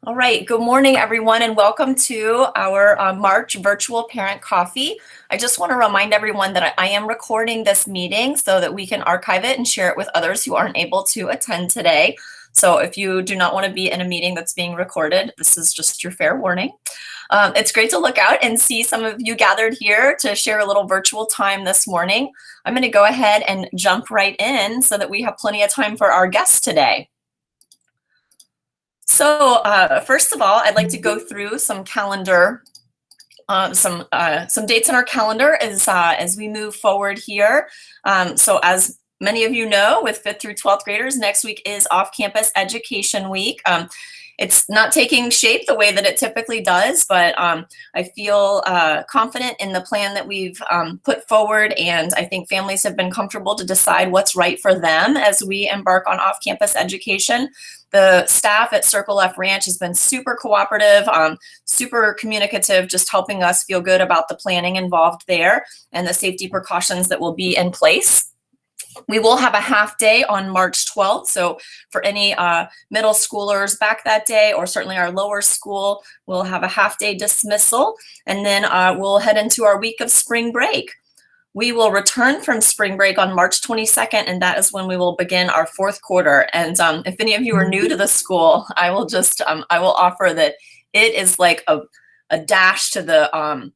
All right, good morning, everyone, and welcome to our March virtual parent coffee. I just want to remind everyone that I am recording this meeting so that we can archive it and share it with others who aren't able to attend today. So if you do not want to be in a meeting that's being recorded, this is just your fair warning. It's great to look out and see some of you gathered here to share a little virtual time this morning. I'm going to go ahead and jump right in so that we have plenty of time for our guests today. So first of all, I'd like to go through some calendar, some dates in our calendar as we move forward here. So as many of you know, with 5th through 12th graders, next week is Off-Campus Education Week. It's not taking shape the way that it typically does, but I feel confident in the plan that we've put forward, and I think families have been comfortable to decide what's right for them as we embark on off-campus education. The staff at Circle F Ranch has been super cooperative, super communicative, just helping us feel good about the planning involved there and the safety precautions that will be in place. We will have a half day on March 12th. So for any middle schoolers back that day, or certainly our lower school, we'll have a half day dismissal. And then we'll head into our week of spring break. We will return from spring break on March 22nd, and that is when we will begin our fourth quarter. And if any of you are new to the school, I will just, I will offer that it is like a dash to the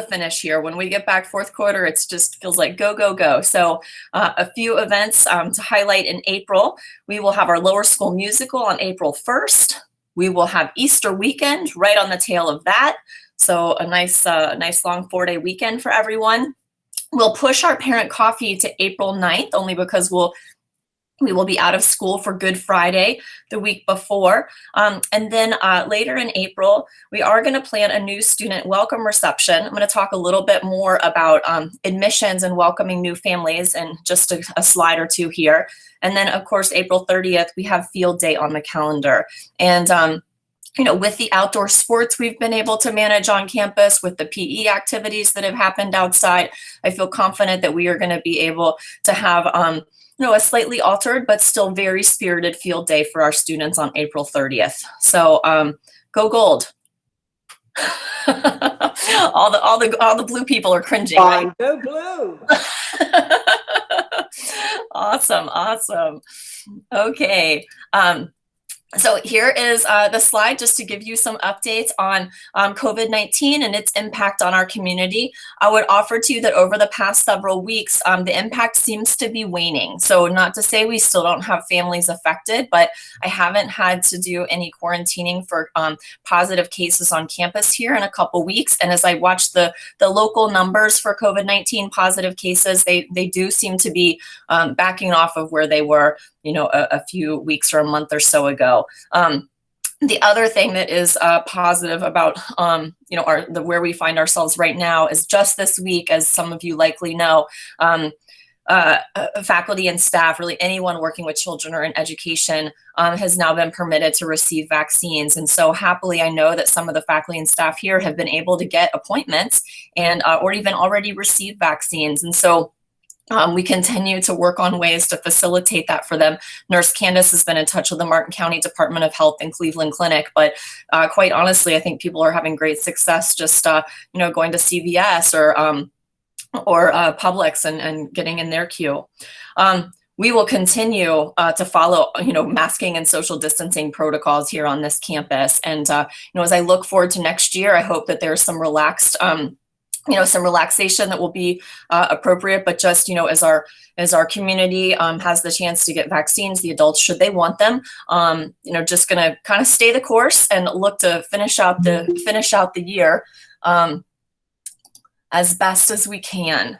finish here. When we get back fourth quarter, it's just feels like go, go, go. So a few events to highlight in April. We will have our lower school musical on April 1st. We will have Easter weekend right on the tail of that. So a nice long 4-day weekend for everyone. We'll push our parent coffee to April 9th, only because we will be out of school for Good Friday the week before. And then later in April, we are going to plan a new student welcome reception. I'm going to talk a little bit more about admissions and welcoming new families in just a slide or two here. And then, of course, April 30th, we have field day on the calendar. And with the outdoor sports we've been able to manage on campus, with the PE activities that have happened outside, I feel confident that we are going to be able to have a slightly altered but still very spirited field day for our students on April 30th. So go gold. all the blue people are cringing. Fine, right? Go blue. Awesome. Okay. So here is the slide just to give you some updates on COVID-19 and its impact on our community. I would offer to you that over the past several weeks, the impact seems to be waning. So not to say we still don't have families affected, but I haven't had to do any quarantining for positive cases on campus here in a couple weeks. And as I watch the local numbers for COVID-19 positive cases, they do seem to be backing off of where they were a few weeks or a month or so ago. The other thing that is positive about where we find ourselves right now is just this week, as some of you likely know, faculty and staff, really anyone working with children or in education, has now been permitted to receive vaccines. And so happily, I know that some of the faculty and staff here have been able to get appointments and or even already receive vaccines. And so we continue to work on ways to facilitate that for them. Nurse Candace has been in touch with the Martin County Department of Health and Cleveland Clinic, but quite honestly, I think people are having great success just going to CVS or Publix and getting in their queue. We will continue to follow, masking and social distancing protocols here on this campus. And as I look forward to next year, I hope that there's some relaxed some relaxation that will be appropriate, but just, as our community has the chance to get vaccines, the adults, should they want them, just going to kind of stay the course and look to finish out the year as best as we can.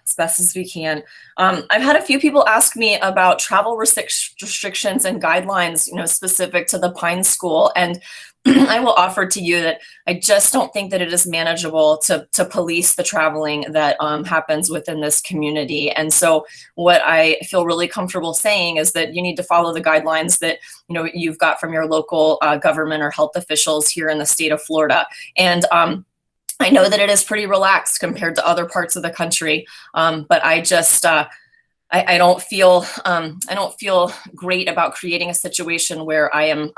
I've had a few people ask me about travel restrictions and guidelines, specific to the Pine School. And I will offer to you that I just don't think that it is manageable to police the traveling that happens within this community. And so what I feel really comfortable saying is that you need to follow the guidelines that you've got from your local government or health officials here in the state of Florida. And I know that it is pretty relaxed compared to other parts of the country, but I just I don't feel great about creating a situation where I'm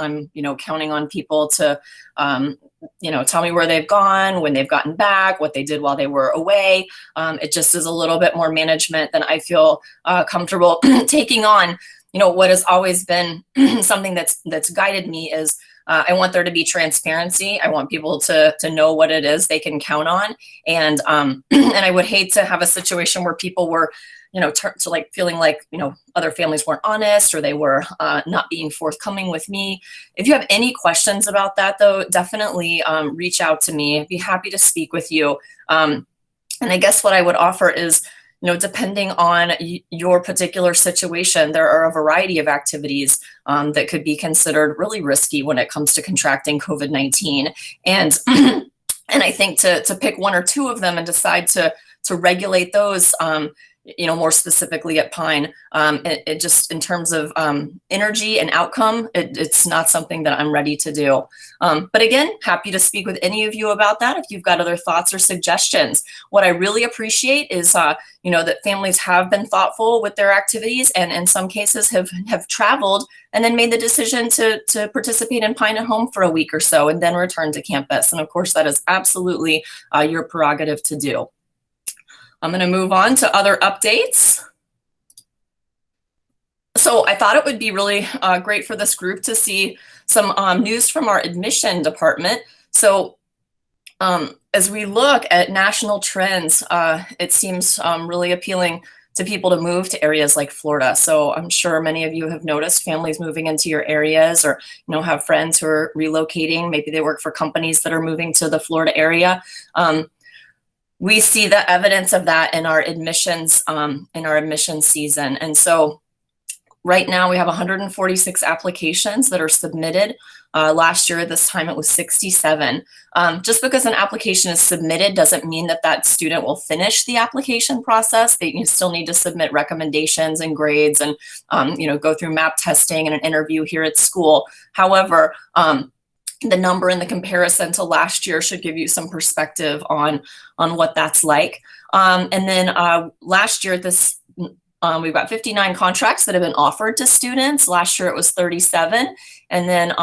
counting on people to tell me where they've gone, when they've gotten back, what they did while they were away. It just is a little bit more management than I feel comfortable taking on. What has always been something that's guided me is I want there to be transparency. I want people to know what it is they can count on, and and I would hate to have a situation where people were to like feeling like other families weren't honest, or they were not being forthcoming with me. If you have any questions about that, though, definitely reach out to me. I'd be happy to speak with you. And I guess what I would offer is, depending on your particular situation, there are a variety of activities that could be considered really risky when it comes to contracting COVID-19. And and I think to pick one or two of them and decide to regulate those, more specifically at Pine, it just in terms of energy and outcome, it's not something that I'm ready to do. But again, happy to speak with any of you about that if you've got other thoughts or suggestions. What I really appreciate is, that families have been thoughtful with their activities, and in some cases have traveled and then made the decision to participate in Pine at Home for a week or so and then return to campus. And of course, that is absolutely your prerogative to do. I'm going to move on to other updates. So I thought it would be really great for this group to see some news from our admission department. So as we look at national trends, it seems really appealing to people to move to areas like Florida. So I'm sure many of you have noticed families moving into your areas, or have friends who are relocating. Maybe they work for companies that are moving to the Florida area. We see the evidence of that in our admissions season. And so right now we have 146 applications that are submitted. Last year, this time it was 67. Just because an application is submitted doesn't mean that student will finish the application process. They still need to submit recommendations and grades and, go through MAP testing and an interview here at school. However, the number in the comparison to last year should give you some perspective on what that's like. And then last year, we've got 59 contracts that have been offered to students. Last year it was 37. And then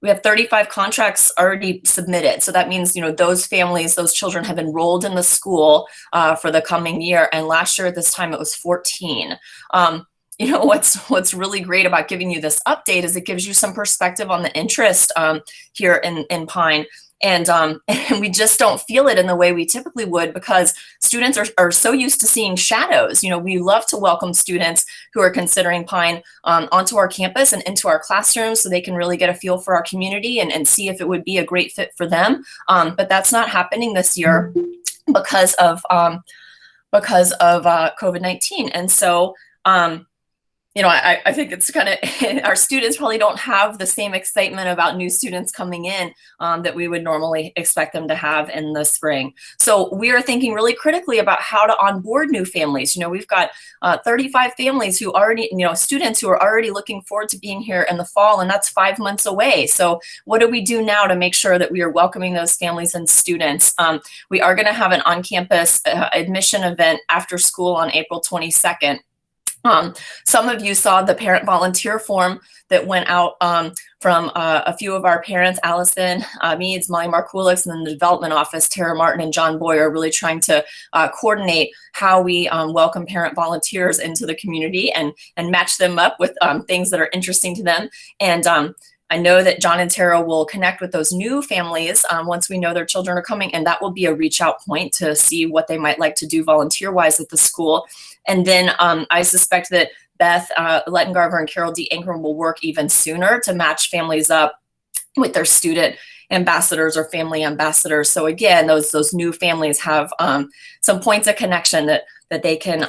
we have 35 contracts already submitted. So that means, those families, those children have enrolled in the school for the coming year. And last year at this time it was 14. What's really great about giving you this update is it gives you some perspective on the interest here in Pine. And we just don't feel it in the way we typically would, because students are so used to seeing shadows. We love to welcome students who are considering Pine onto our campus and into our classrooms so they can really get a feel for our community and see if it would be a great fit for them. But that's not happening this year because of COVID-19. And so I think it's kind of, our students probably don't have the same excitement about new students coming in that we would normally expect them to have in the spring. So we are thinking really critically about how to onboard new families. We've got 35 families who already, students who are already looking forward to being here in the fall, and that's 5 months away. So what do we do now to make sure that we are welcoming those families and students? We are going to have an on-campus admission event after school on April 22nd. Some of you saw the parent volunteer form that went out from a few of our parents, Allison Meads, Molly Markulis, and then the development office, Tara Martin and John Boyer, are really trying to coordinate how we welcome parent volunteers into the community and match them up with things that are interesting to them. And I know that John and Tara will connect with those new families once we know their children are coming, and that will be a reach out point to see what they might like to do volunteer-wise at the school. And then I suspect that Beth Lettengarver and Carol D. Ankrum will work even sooner to match families up with their student ambassadors or family ambassadors. So again, those new families have some points of connection that they can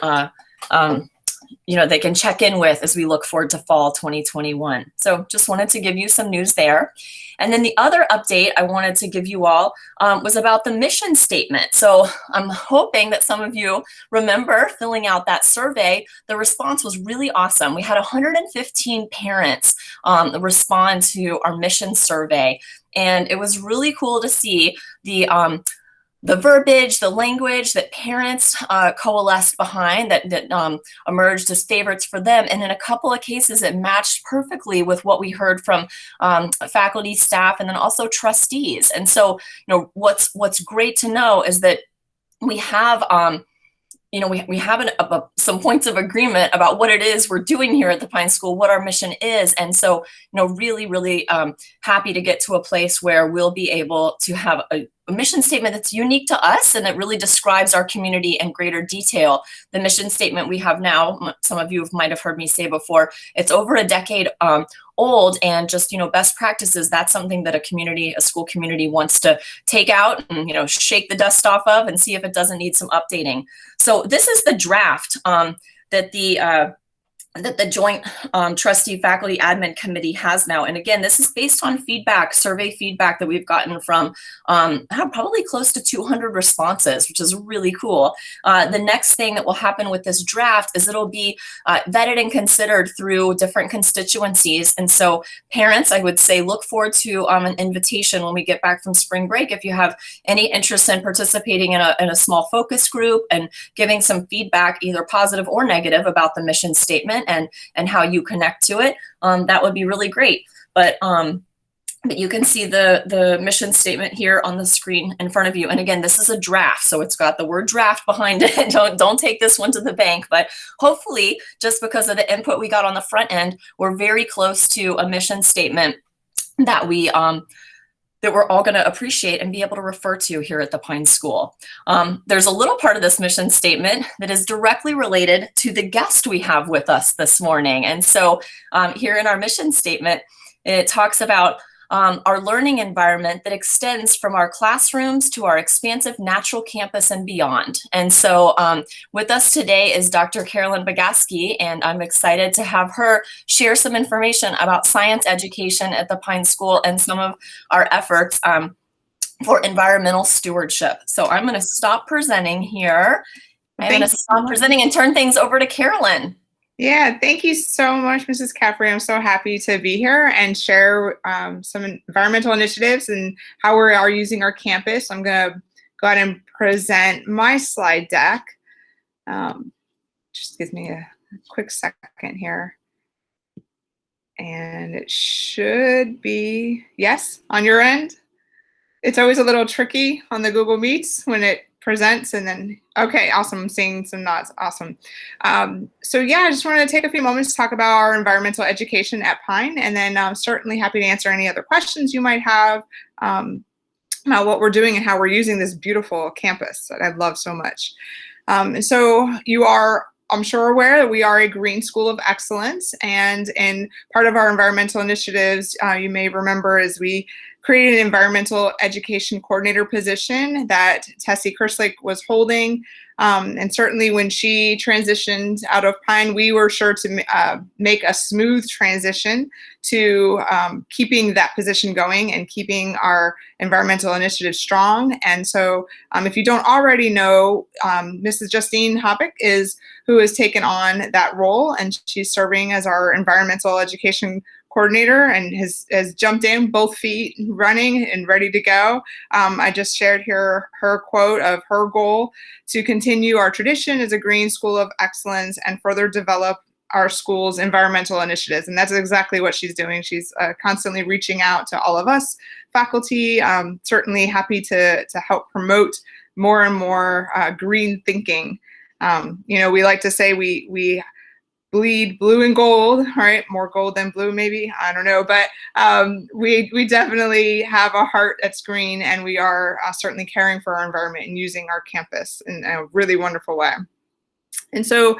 they can check in with as we look forward to fall 2021. So just wanted to give you some news there. And then the other update I wanted to give you all was about the mission statement. So I'm hoping that some of you remember filling out that survey. The response was really awesome. We had 115 parents respond to our mission survey. And it was really cool to see the the verbiage, the language that parents coalesced behind that emerged as favorites for them. And in a couple of cases, it matched perfectly with what we heard from faculty, staff, and then also trustees. And so, what's great to know is that we have we have some points of agreement about what it is we're doing here at the Pine School, what our mission is. And so, really, really happy to get to a place where we'll be able to have a mission statement that's unique to us and that really describes our community in greater detail. The mission statement we have now, some of you might have heard me say before, it's over a decade old, and just, best practices, that's something that a school community wants to take out and, shake the dust off of and see if it doesn't need some updating. So this is the draft that the Joint Trustee Faculty Admin Committee has now. And again, this is based on survey feedback that we've gotten from probably close to 200 responses, which is really cool. The next thing that will happen with this draft is it'll be vetted and considered through different constituencies. And so parents, I would say, look forward to an invitation when we get back from spring break. If you have any interest in participating in a small focus group and giving some feedback, either positive or negative, about the mission statement and how you connect to it, that would be really great. But you can see the mission statement here on the screen in front of you. And again, this is a draft, so it's got the word draft behind it. Don't take this one to the bank, but hopefully, just because of the input we got on the front end, we're very close to a mission statement that we're all going to appreciate and be able to refer to here at the Pine School. There's a little part of this mission statement that is directly related to the guest we have with us this morning. And so here in our mission statement, it talks about our learning environment that extends from our classrooms to our expansive natural campus and beyond. And so with us today is Dr. Carolyn Bagaski, and I'm excited to have her share some information about science education at the Pine School and some of our efforts for environmental stewardship. So I'm going to stop presenting here. I'm going to stop presenting and turn things over to Carolyn. Yeah, thank you so much, Mrs. Caffrey. I'm so happy to be here and share some environmental initiatives and how we are using our campus. I'm going to go ahead and present my slide deck. Just give me a quick second here. And it should be, yes, on your end. It's always a little tricky on the Google Meets when it presents and then, okay, awesome. I'm seeing some nods. Awesome. So yeah, I just wanted to take a few moments to talk about our environmental education at Pine, and then I'm certainly happy to answer any other questions you might have about what we're doing and how we're using this beautiful campus that I love so much. And so you are, I'm sure, aware that we are a Green School of Excellence, and in part of our environmental initiatives, you may remember, is we created an environmental education coordinator position that Tessie Kerslake was holding. And certainly when she transitioned out of Pine, we were sure to make a smooth transition to keeping that position going and keeping our environmental initiative strong. And so if you don't already know, Mrs. Justine Hoppick who has taken on that role, and she's serving as our environmental education coordinator and has jumped in, both feet running and ready to go. I just shared here her quote of her goal to continue our tradition as a Green School of Excellence and further develop our school's environmental initiatives. And that's exactly what she's doing. She's constantly reaching out to all of us faculty, certainly happy to help promote more and more green thinking. We like to say we bleed blue and gold, right? More gold than blue, maybe, I don't know. But we definitely have a heart that's green, and we are certainly caring for our environment and using our campus in a really wonderful way. And so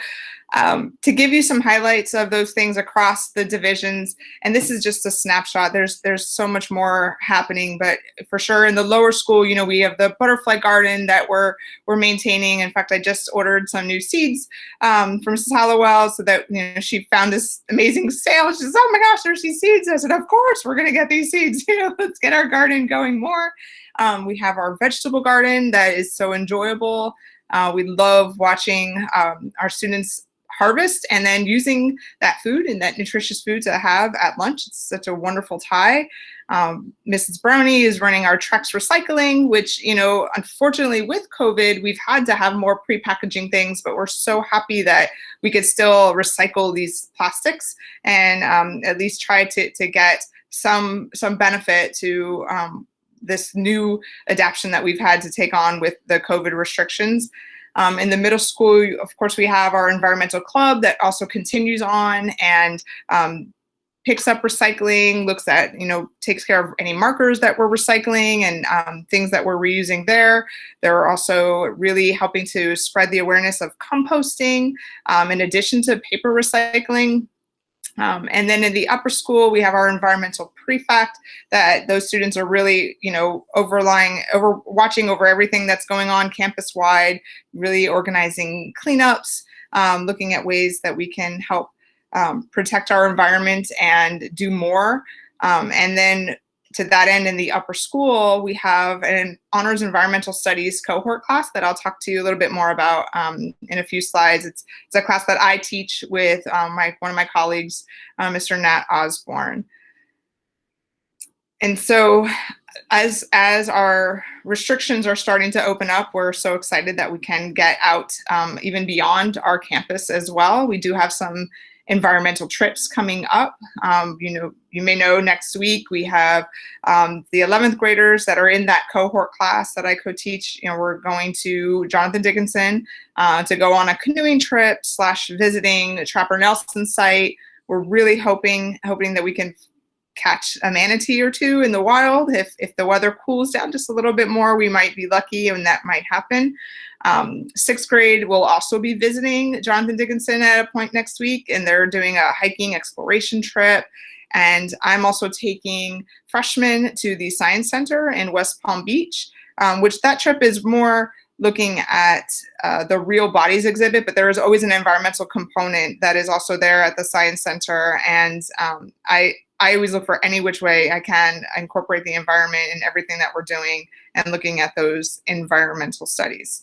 to give you some highlights of those things across the divisions, and this is just a snapshot, there's so much more happening, but for sure in the lower school, we have the butterfly garden that we're maintaining. In fact, I just ordered some new seeds from Mrs. Hallowell, so that she found this amazing sale. She says, oh my gosh, there's these seeds. I said, of course, we're gonna get these seeds. Let's get our garden going more. We have our vegetable garden that is so enjoyable. We love watching our students harvest and then using that food and that nutritious food to have at lunch. It's such a wonderful tie. Mrs. Brownie is running our Trex Recycling, which, unfortunately with COVID, we've had to have more pre-packaging things, but we're so happy that we could still recycle these plastics and at least try to get some benefit to this new adaptation that we've had to take on with the COVID restrictions. In the middle school, of course, we have our environmental club that also continues on and picks up recycling, looks at, takes care of any markers that we're recycling and things that we're reusing there. They're also really helping to spread the awareness of composting in addition to paper recycling. And then in the upper school, we have our environmental prefect that those students are really, watching over everything that's going on campus-wide, really organizing cleanups, looking at ways that we can help protect our environment and do more. And then to that end, in the upper school, we have an honors environmental studies cohort class that I'll talk to you a little bit more about in a few slides. It's a class that I teach with one of my colleagues, Mr. Nat Osborne. And so as our restrictions are starting to open up, we're so excited that we can get out even beyond our campus as well. We do have some environmental trips coming up. You may know next week we have the 11th graders that are in that cohort class that I co-teach. We're going to Jonathan Dickinson to go on a canoeing trip / visiting the Trapper Nelson site. We're really hoping that we can catch a manatee or two in the wild. If the weather cools down just a little bit more, we might be lucky and that might happen. 6th grade will also be visiting Jonathan Dickinson at a point next week, and they're doing a hiking exploration trip. And I'm also taking freshmen to the Science Center in West Palm Beach, which that trip is more looking at the Real Bodies exhibit, but there is always an environmental component that is also there at the Science Center. And I always look for any which way I can incorporate the environment in everything that we're doing and looking at those environmental studies.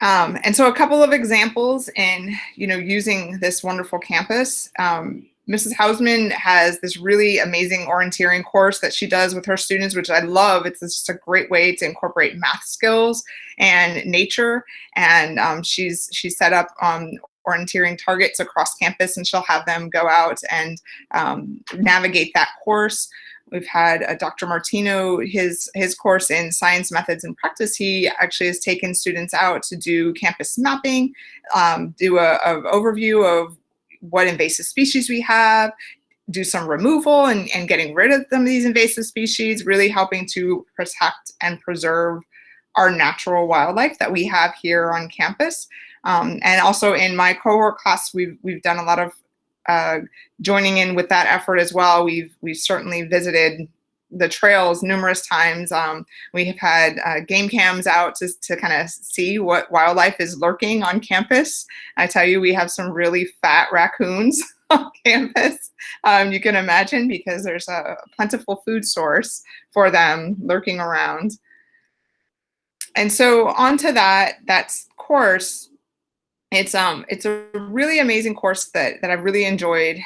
And so a couple of examples in, using this wonderful campus. Mrs. Hausman has this really amazing orienteering course that she does with her students, which I love. It's just a great way to incorporate math skills and nature. And she's set up orienteering targets across campus, and she'll have them go out and navigate that course. We've had Dr. Martino, his course in science methods and practice. He actually has taken students out to do campus mapping, do a overview of what invasive species we have, do some removal and getting rid of some of these invasive species, really helping to protect and preserve our natural wildlife that we have here on campus. And also in my cohort class, we've done a lot of joining in with that effort as well. We've certainly visited the trails numerous times. We have had game cams out to kind of see what wildlife is lurking on campus. I tell you, we have some really fat raccoons on campus. You can imagine, because there's a plentiful food source for them lurking around. And so onto that course. It's a really amazing course that I've really enjoyed.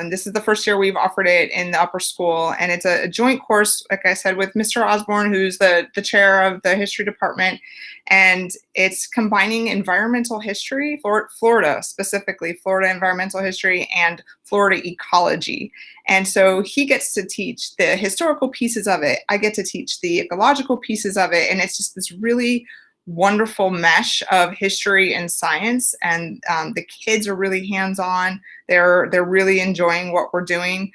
This is the first year we've offered it in the upper school, and it's a joint course, like I said, with Mr. Osborne, who's the chair of the history department, and it's combining environmental history, Florida specifically, Florida environmental history and Florida ecology. And so he gets to teach the historical pieces of it. I get to teach the ecological pieces of it, and it's just this really wonderful mesh of history and science, and the kids are really hands-on. They're really enjoying what we're doing.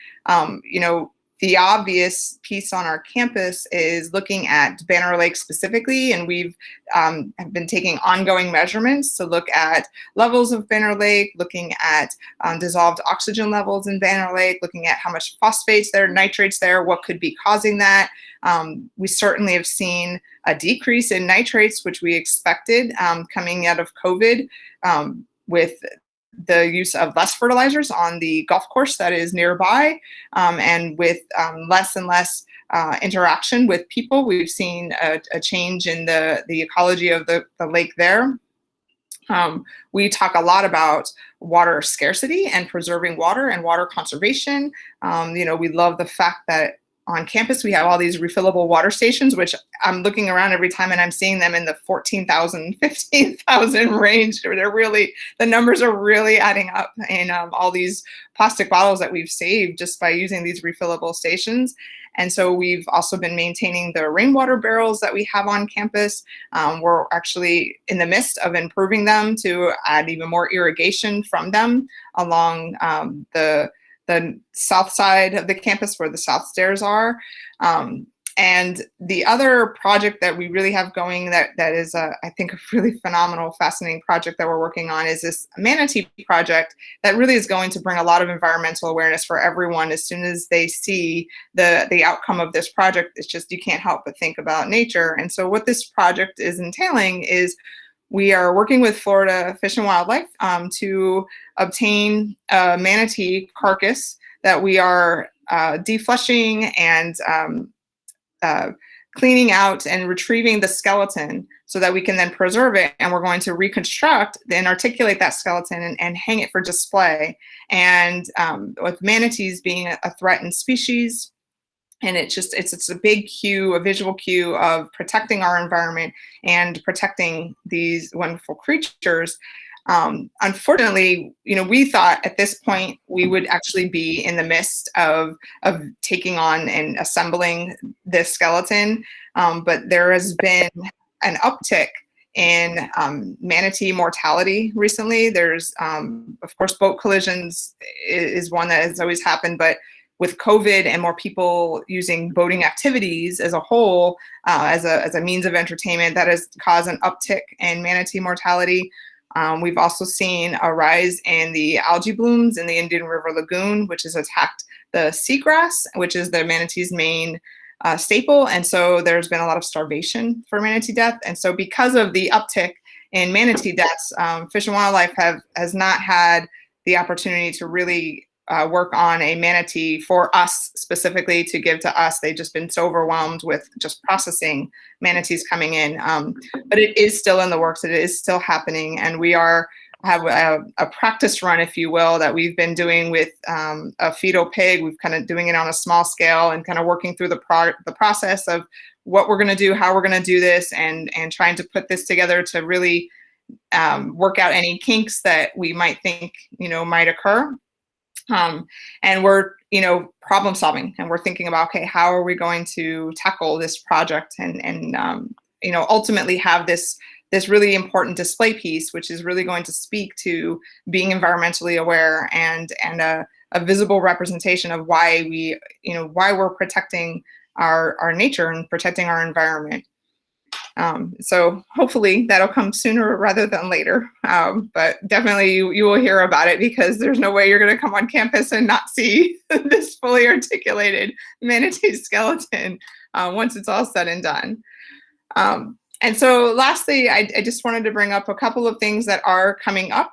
The obvious piece on our campus is looking at Banner Lake specifically, and we've have been taking ongoing measurements to look at levels of Banner Lake, looking at dissolved oxygen levels in Banner Lake, looking at how much phosphates there, nitrates there, what could be causing that. We certainly have seen a decrease in nitrates, which we expected coming out of COVID, with the use of less fertilizers on the golf course that is nearby, and with less and less interaction with people. We've seen a change in the ecology of the lake there. We talk a lot about water scarcity and preserving water and water conservation. We love the fact that on campus we have all these refillable water stations, which I'm looking around every time and I'm seeing them in the 14,000, 15,000 range. The numbers are really adding up, and all these plastic bottles that we've saved just by using these refillable stations. And so we've also been maintaining the rainwater barrels that we have on campus. We're actually in the midst of improving them to add even more irrigation from them along the south side of the campus where the south stairs are. And the other project that we really have going that is, I think, a really phenomenal, fascinating project that we're working on is this manatee project that really is going to bring a lot of environmental awareness for everyone. As soon as they see the outcome of this project, it's just, you can't help but think about nature. And so what this project is entailing is we are working with Florida Fish and Wildlife to obtain a manatee carcass that we are defleshing and cleaning out and retrieving the skeleton so that we can then preserve it. And we're going to reconstruct and articulate that skeleton and hang it for display. And with manatees being a threatened species, and it's a big cue, a visual cue of protecting our environment and protecting these wonderful creatures. Unfortunately, we thought at this point we would actually be in the midst of taking on and assembling this skeleton, but there has been an uptick in manatee mortality recently. There's, of course, boat collisions is one that has always happened, but with COVID and more people using boating activities as a whole, as a means of entertainment, that has caused an uptick in manatee mortality. We've also seen a rise in the algae blooms in the Indian River Lagoon, which has attacked the seagrass, which is the manatee's main staple. And so there's been a lot of starvation for manatee death. And so because of the uptick in manatee deaths, Fish and Wildlife has not had the opportunity to really work on a manatee for us specifically to give to us. They've just been so overwhelmed with just processing manatees coming in. But it is still in the works. It is still happening. And we have a practice run, if you will, that we've been doing with a fetal pig. We've kind of doing it on a small scale and kind of working through the process of what we're going to do, how we're going to do this, and trying to put this together to really work out any kinks that we might think, might occur. And we're, problem solving, and we're thinking about, okay, how are we going to tackle this project and ultimately have this really important display piece, which is really going to speak to being environmentally aware and a visible representation of why we're protecting our nature and protecting our environment. So hopefully that'll come sooner rather than later. But definitely you will hear about it, because there's no way you're going to come on campus and not see this fully articulated manatee skeleton once it's all said and done. And so lastly, I just wanted to bring up a couple of things that are coming up.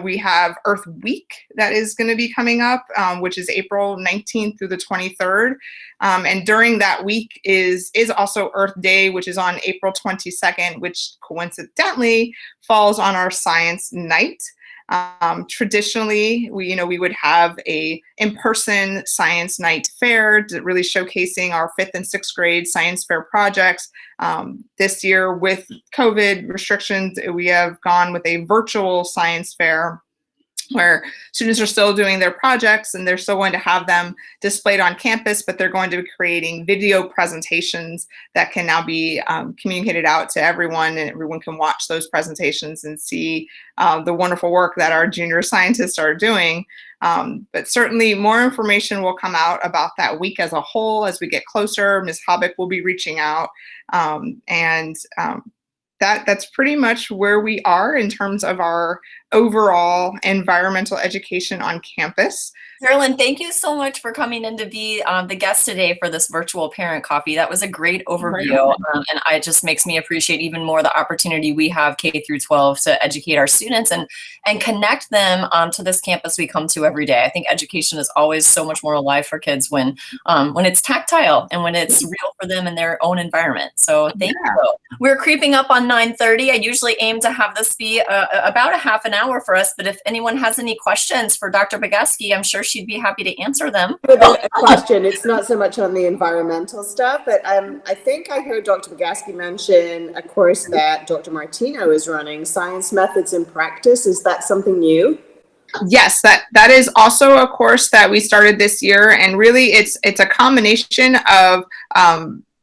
We have Earth Week that is going to be coming up, which is April 19th through the 23rd. And during that week is also Earth Day, which is on April 22nd, which coincidentally falls on our science night. Traditionally, we would have a in-person science night fair, really showcasing our 5th and 6th grade science fair projects. This year, with COVID restrictions, we have gone with a virtual science fair, where students are still doing their projects and they're still going to have them displayed on campus, but they're going to be creating video presentations that can now be communicated out to everyone, and everyone can watch those presentations and see the wonderful work that our junior scientists are doing. But certainly more information will come out about that week as a whole as we get closer. Ms. Hobbick will be reaching out, that's pretty much where we are in terms of our overall environmental education on campus. Carolyn, thank you so much for coming in to be the guest today for this virtual parent coffee. That was a great overview, and it just makes me appreciate even more the opportunity we have K through 12 to educate our students and connect them to this campus we come to every day. I think education is always so much more alive for kids when it's tactile and when it's real for them in their own environment. So thank you. We're creeping up on 9:30. I usually aim to have this be about a half an hour for us, but if anyone has any questions for Dr. Bogaski, I'm sure she'd be happy to answer them. A question. It's not so much on the environmental stuff, but I think I heard Dr. Bogaski mention a course that Dr. Martino is running, Science Methods in Practice. Is that something new? Yes, that is also a course that we started this year, and really it's a combination of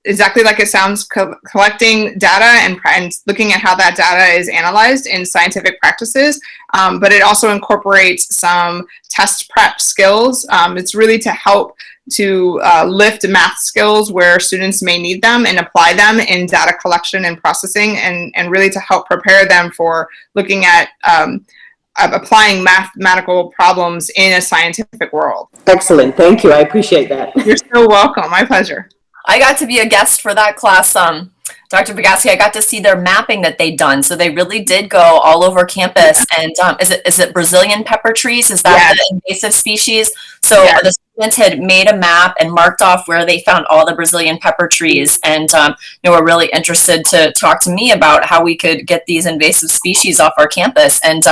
exactly like it sounds, collecting data and looking at how that data is analyzed in scientific practices, but it also incorporates some test prep skills. It's really to help to lift math skills where students may need them and apply them in data collection and processing, and really to help prepare them for looking at applying mathematical problems in a scientific world. Excellent. Thank you. I appreciate that. You're so welcome. My pleasure. I got to be a guest for that class. Dr. Bogaski, I got to see their mapping that they'd done. So they really did go all over campus. And is it Brazilian pepper trees? Is that the invasive species? So the students had made a map and marked off where they found all the Brazilian pepper trees. And were really interested to talk to me about how we could get these invasive species off our campus. And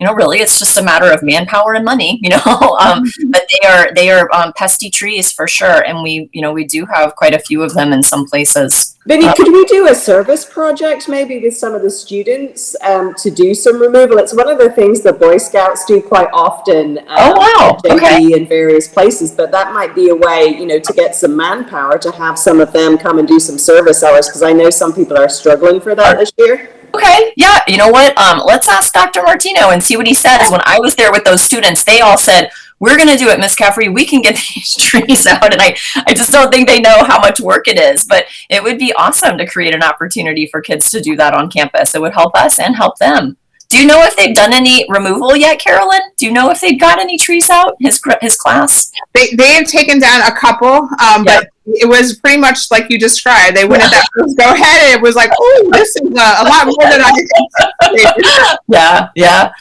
really, it's just a matter of manpower and money. But they are pesky trees for sure. And we do have quite a few of them in some places. Vinny, could we do a service project maybe with some of the students to do some removal? It's one of the things the Boy Scouts do quite often. In various places, but that might be a way, to get some manpower to have some of them come and do some service hours, because I know some people are struggling for that this year. Okay, yeah, you know what? Let's ask Dr. Martino and see what he says. When I was there with those students, they all said, "We're going to do it, Ms. Caffrey. We can get these trees out." And I just don't think they know how much work it is, but it would be awesome to create an opportunity for kids to do that on campus. It would help us and help them. Do you know if they've done any removal yet, Carolyn? Do you know if they've got any trees out, his class? They have taken down a couple, but it was pretty much like you described. They went at that first go ahead, and it was like, oh, this is a lot more than I anticipated. Yeah.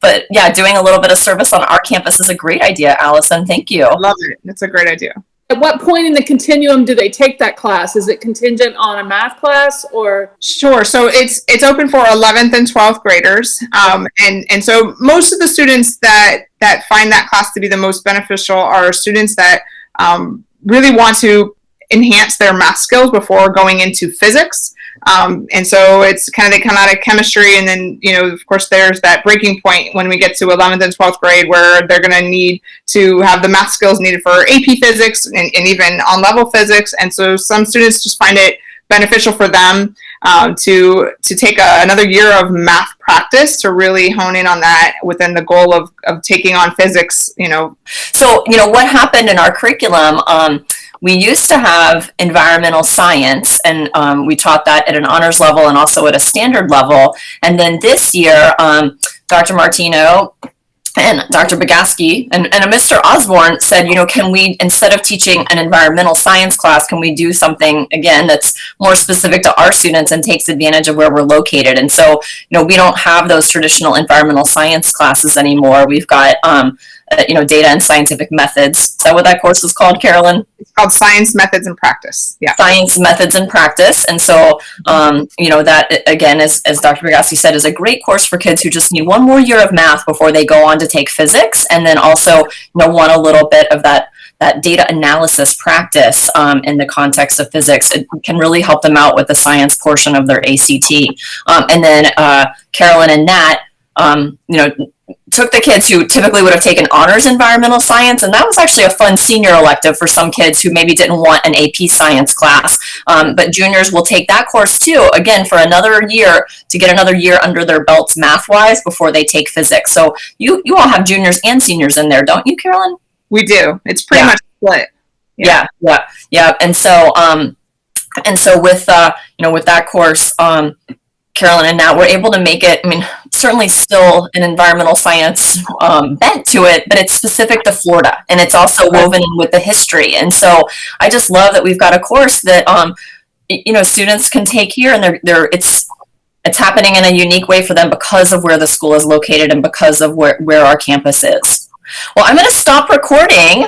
But yeah, doing a little bit of service on our campus is a great idea, Allison. Thank you. I love it. It's a great idea. At what point in the continuum do they take that class? Is it contingent on a math class or? Sure. So it's open for 11th and 12th graders. And so most of the students that find that class to be the most beneficial are students that really want to enhance their math skills before going into physics. And so it's they come out of chemistry, and then, of course, there's that breaking point when we get to 11th and 12th grade where they're going to need to have the math skills needed for AP physics and even on-level physics. And so some students just find it beneficial for them to take another year of math practice to really hone in on that within the goal of taking on physics, So, what happened in our curriculum, we used to have environmental science, and we taught that at an honors level and also at a standard level. And then this year, Dr. Martino and Dr. Bogaski and Mr. Osborne said, can we, instead of teaching an environmental science class, can we do something, again, that's more specific to our students and takes advantage of where we're located? And so, we don't have those traditional environmental science classes anymore. We've got, data and scientific methods. Is that what that course is called, Carolyn? It's called Science Methods in Practice. Yeah. Science Methods in Practice. And so, that, again, as Dr. Bogaski said, is a great course for kids who just need one more year of math before they go on to take physics, and then also, want a little bit of that data analysis practice in the context of physics. It can really help them out with the science portion of their ACT. And then Carolyn and Nat, took the kids who typically would have taken honors environmental science, and that was actually a fun senior elective for some kids who maybe didn't want an AP science class. But juniors will take that course too, again, for another year, to get another year under their belts math-wise before they take physics. So you all have juniors and seniors in there, don't you, Carolyn? We do. It's pretty much split. Yeah. And so with with that course, Carolyn and Nat were able to make it, certainly still an environmental science bent to it, but it's specific to Florida, and it's also woven in with the history. And so I just love that we've got a course that students can take here, and it's happening in a unique way for them because of where the school is located and because of where our campus is. Well, I'm going to stop recording